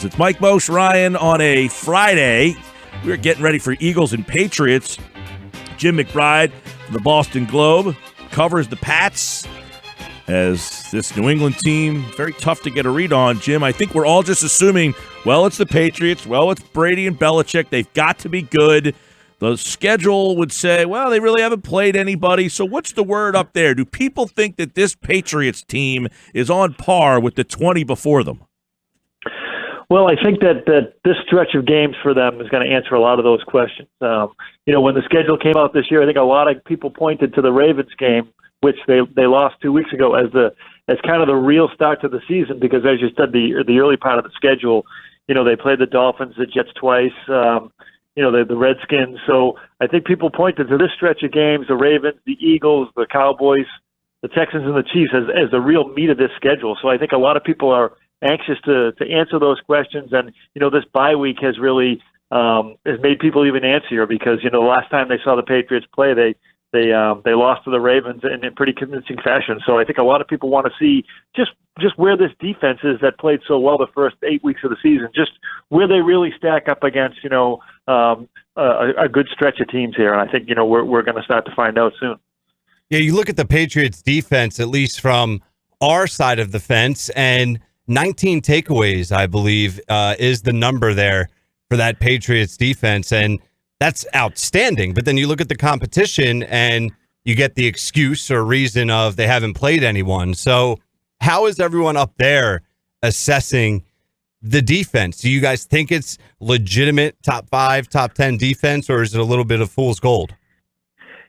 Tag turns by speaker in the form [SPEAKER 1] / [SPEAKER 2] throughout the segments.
[SPEAKER 1] It's Mike Mosh, Ryan on a Friday. We're getting ready for Eagles and Patriots. Jim McBride from the Boston Globe covers the Pats as this New England team, very tough to get a read on. Jim, I think we're all just assuming, well, it's the Patriots. Well, it's Brady and Belichick. They've got to be good. The schedule would say, well, they really haven't played anybody. So what's the word up there? Do people think that this Patriots team is on par with the 20 before them?
[SPEAKER 2] Well, I think that this stretch of games for them is going to answer a lot of those questions. When the schedule came out this year, I think a lot of people pointed to the Ravens game, which they lost 2 weeks ago, as kind of the real start to the season, because as you said, the early part of the schedule, they played the Dolphins, the Jets twice, the Redskins. So I think people pointed to this stretch of games, the Ravens, the Eagles, the Cowboys, the Texans, and the Chiefs as the real meat of this schedule. So I think a lot of people are anxious to answer those questions, and this bye week has really has made people even antsier, because the last time they saw the Patriots play, they lost to the Ravens in pretty convincing fashion. So I think a lot of people want to see just where this defense is that played so well the first 8 weeks of the season, just where they really stack up against a good stretch of teams here. And I think we're going to start to find out soon.
[SPEAKER 3] Yeah, you look at the Patriots defense, at least from our side of the fence, and 19 takeaways, I believe, is the number there for that Patriots defense, and that's outstanding. But then you look at the competition, and you get the excuse or reason of they haven't played anyone. So how is everyone up there assessing the defense? Do you guys think it's legitimate top 5, top 10 defense, or is it a little bit of fool's gold?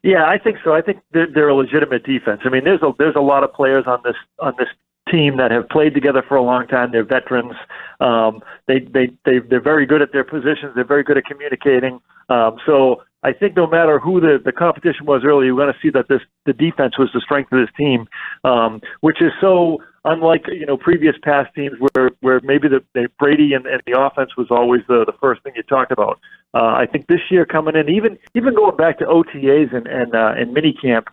[SPEAKER 2] Yeah, I think so. I think they're a legitimate defense. I mean, there's a lot of players on this team that have played together for a long time. They're veterans. They're very good at their positions. They're very good at communicating. So I think no matter who the competition was earlier, you're going to see that the defense was the strength of this team, which is so unlike previous past teams where maybe the Brady and the offense was always the first thing you talked about. I think this year coming in, even going back to OTAs and minicamp,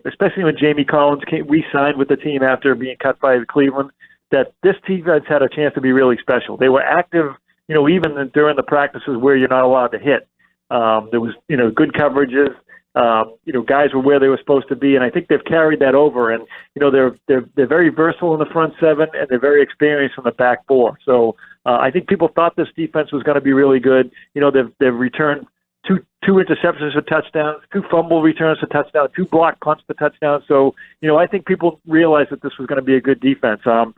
[SPEAKER 2] especially when Jamie Collins re-signed with the team after being cut by Cleveland, that this defense had a chance to be really special. They were active, even during the practices where you're not allowed to hit. There was, good coverages. Guys were where they were supposed to be, and I think they've carried that over. And they're very versatile in the front seven, and they're very experienced in the back four. So I think people thought this defense was going to be really good. They've returned two interceptions for touchdowns, 2 fumble returns for touchdowns, 2 block punts for touchdowns. So, I think people realized that this was going to be a good defense. Now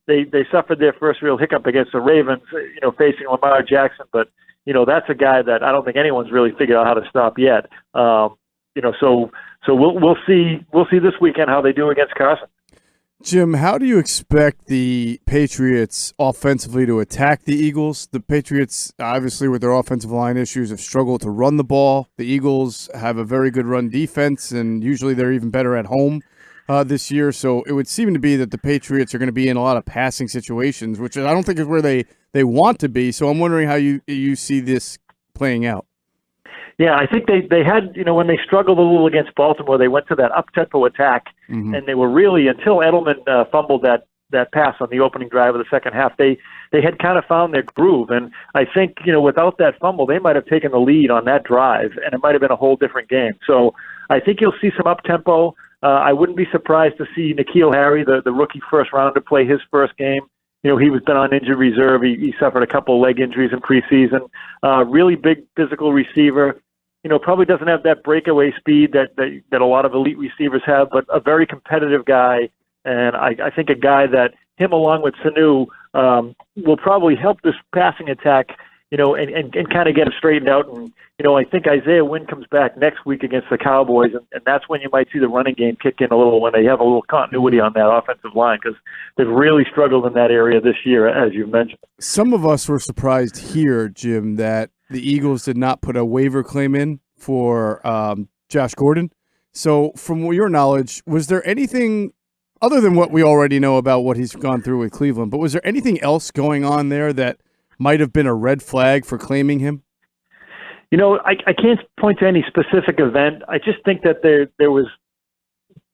[SPEAKER 2] they suffered their first real hiccup against the Ravens, facing Lamar Jackson, but, that's a guy that I don't think anyone's really figured out how to stop yet. So we'll see this weekend how they do against Carson.
[SPEAKER 4] Jim, how do you expect the Patriots offensively to attack the Eagles? The Patriots, obviously, with their offensive line issues, have struggled to run the ball. The Eagles have a very good run defense, and usually they're even better at home this year. So it would seem to be that the Patriots are going to be in a lot of passing situations, which I don't think is where they want to be. So I'm wondering how you see this playing out.
[SPEAKER 2] Yeah, I think they had, when they struggled a little against Baltimore, they went to that up-tempo attack, and they were really, until Edelman fumbled that pass on the opening drive of the second half, they had kind of found their groove. And I think, without that fumble, they might have taken the lead on that drive, and it might have been a whole different game. So I think you'll see some up-tempo. I wouldn't be surprised to see N'Keal Harry, the rookie first-rounder, play his first game. He was been on injured reserve. He suffered a couple leg injuries in preseason. Really big physical receiver. Probably doesn't have that breakaway speed that a lot of elite receivers have, but a very competitive guy. And I think a guy that him along with Sanu will probably help this passing attack, and kind of get him straightened out. And, I think Isaiah Wynn comes back next week against the Cowboys, and that's when you might see the running game kick in a little, when they have a little continuity on that offensive line, because they've really struggled in that area this year, as you mentioned.
[SPEAKER 4] Some of us were surprised here, Jim, that the Eagles did not put a waiver claim in for Josh Gordon. So from your knowledge, was there anything other than what we already know about what he's gone through with Cleveland, but was there anything else going on there that might have been a red flag for claiming him?
[SPEAKER 2] I can't point to any specific event. I just think that there was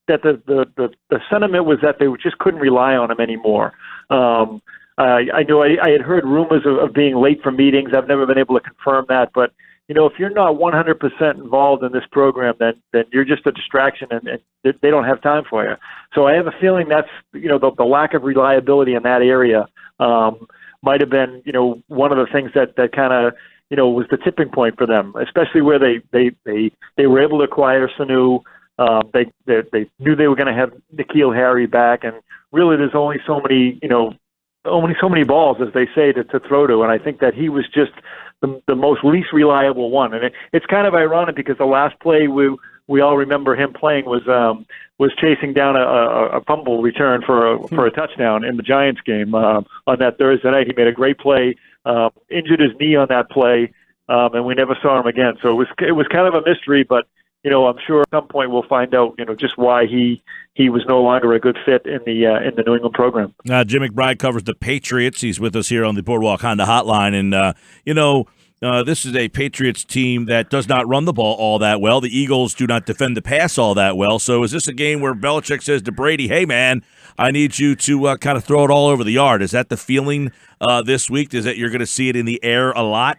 [SPEAKER 2] that the sentiment was that they just couldn't rely on him anymore. I know I had heard rumors of being late for meetings. I've never been able to confirm that, but if you're not 100% involved in this program, then you're just a distraction, and they don't have time for you. So I have a feeling that's the lack of reliability in that area might have been one of the things that kind of was the tipping point for them, especially where they were able to acquire Sanu. They knew they were going to have N'Keal Harry back, and really there's only so many balls, as they say, to throw to, and I think that he was just the most least reliable one. And it's kind of ironic because the last play we all remember him playing was chasing down a fumble return for a touchdown in the Giants game on that Thursday night. He made a great play, injured his knee on that play, and we never saw him again. So it was kind of a mystery, but I'm sure at some point we'll find out, just why he was no longer a good fit in the New England program.
[SPEAKER 1] Jim McBride covers the Patriots. He's with us here on the Boardwalk Honda Hotline, and this is a Patriots team that does not run the ball all that well. The Eagles do not defend the pass all that well. So is this a game where Belichick says to Brady, "Hey man, I need you to kind of throw it all over the yard"? Is that the feeling this week? Is that you're going to see it in the air a lot?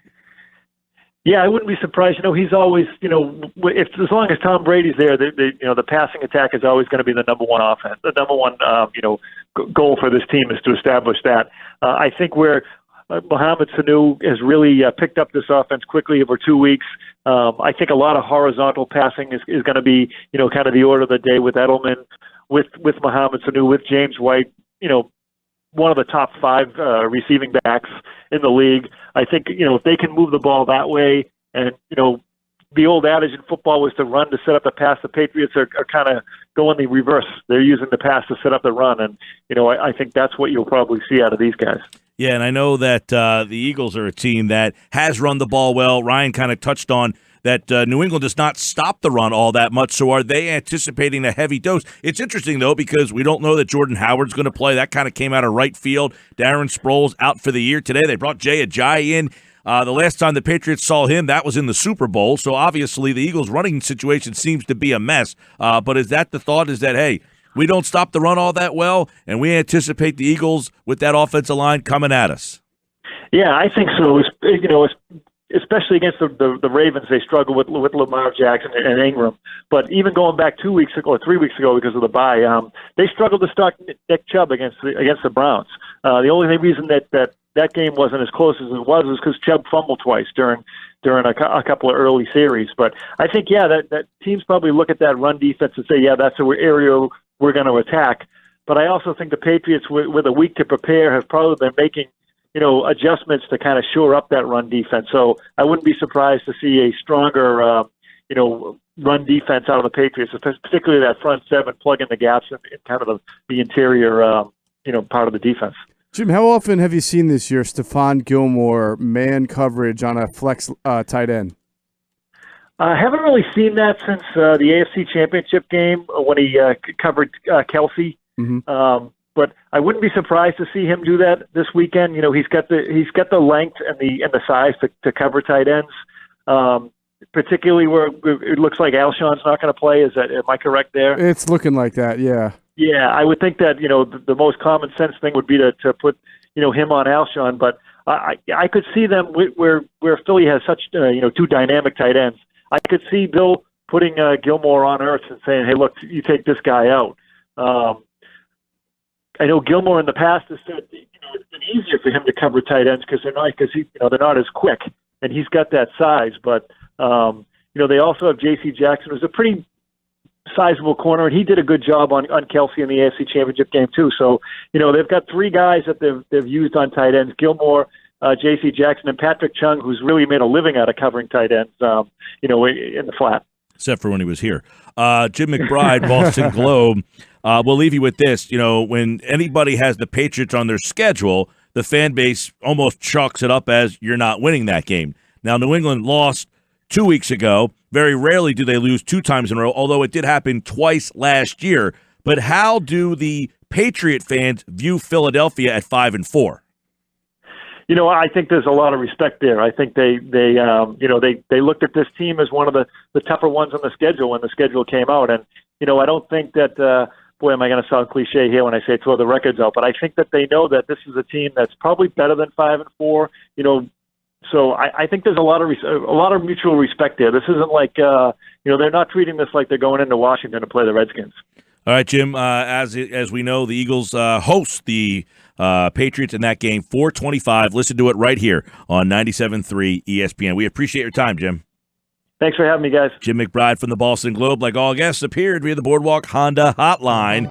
[SPEAKER 2] Yeah, I wouldn't be surprised. He's always, as long as Tom Brady's there, the passing attack is always going to be the number one offense. The number one, goal for this team is to establish that. I think where Mohamed Sanu has really picked up this offense quickly over 2 weeks. I think a lot of horizontal passing is going to be, kind of the order of the day with Edelman, with Mohamed Sanu, with James White, one of the top 5 receiving backs in the league. I think, if they can move the ball that way, and, the old adage in football was to run to set up the pass. The Patriots are kind of going the reverse. They're using the pass to set up the run, and, I think that's what you'll probably see out of these guys.
[SPEAKER 1] Yeah, and I know that the Eagles are a team that has run the ball well. Ryan kind of touched on that New England does not stop the run all that much, so are they anticipating a heavy dose? It's interesting, though, because we don't know that Jordan Howard's going to play. That kind of came out of right field. Darren Sproles out for the year today. They brought Jay Ajayi in. The last time the Patriots saw him, that was in the Super Bowl, so obviously the Eagles' running situation seems to be a mess. But is that the thought, is that, hey, we don't stop the run all that well, and we anticipate the Eagles with that offensive line coming at us?
[SPEAKER 2] Yeah, I think so. Especially against the Ravens, they struggle with Lamar Jackson and Ingram. But even going back 2 weeks ago or 3 weeks ago because of the bye, they struggled to start Nick Chubb against the Browns. The only reason that game wasn't as close as it was because Chubb fumbled twice during a couple of early series. But I think, that teams probably look at that run defense and say, that's an area we're going to attack. But I also think the Patriots, with a week to prepare, have probably been making adjustments to kind of shore up that run defense. So I wouldn't be surprised to see a stronger, run defense out of the Patriots, particularly that front seven, plugging the gaps in kind of the interior, part of the defense.
[SPEAKER 4] Jim, how often have you seen this year Stephon Gilmore man coverage on a flex tight end?
[SPEAKER 2] I haven't really seen that since the AFC Championship game when he covered Kelsey.
[SPEAKER 4] Mm-hmm.
[SPEAKER 2] But I wouldn't be surprised to see him do that this weekend. He's got the length and the size to cover tight ends. Particularly where it looks like Alshon's not going to play. Am I correct there?
[SPEAKER 4] It's looking like that, yeah.
[SPEAKER 2] Yeah, I would think that the most common sense thing would be to put him on Alshon, but I could see them where Philly has such two dynamic tight ends. I could see Bill putting Gilmore on earth and saying, "Hey, look, you take this guy out." I know Gilmore in the past has said it's been easier for him to cover tight ends because they're not as quick, and he's got that size. But they also have J.C. Jackson, who's a pretty sizable corner, and he did a good job on Kelsey in the AFC Championship game too. So they've got 3 guys that they've used on tight ends: Gilmore, J.C. Jackson, and Patrick Chung, who's really made a living out of covering tight ends. In the flat.
[SPEAKER 1] Except for when he was here. Jim McBride, Boston Globe. We'll leave you with this. When anybody has the Patriots on their schedule, the fan base almost chalks it up as you're not winning that game. Now, New England lost 2 weeks ago. Very rarely do they lose 2 times in a row, although it did happen twice last year. But how do the Patriot fans view Philadelphia at 5-4?
[SPEAKER 2] I think there's a lot of respect there. I think they looked at this team as one of the tougher ones on the schedule when the schedule came out, and I don't think that boy, am I going to sound cliche here when I say throw the records out, but I think that they know that this is a team that's probably better than 5-4. So I think there's a lot of mutual respect there. This isn't like they're not treating this like they're going into Washington to play the Redskins.
[SPEAKER 1] All right, Jim. As we know, the Eagles host the Patriots in that game, 4:25. Listen to it right here on 97.3 ESPN. We appreciate your time, Jim.
[SPEAKER 2] Thanks for having me, guys.
[SPEAKER 1] Jim McBride from the Boston Globe, like all guests, appeared via the Boardwalk Honda Hotline.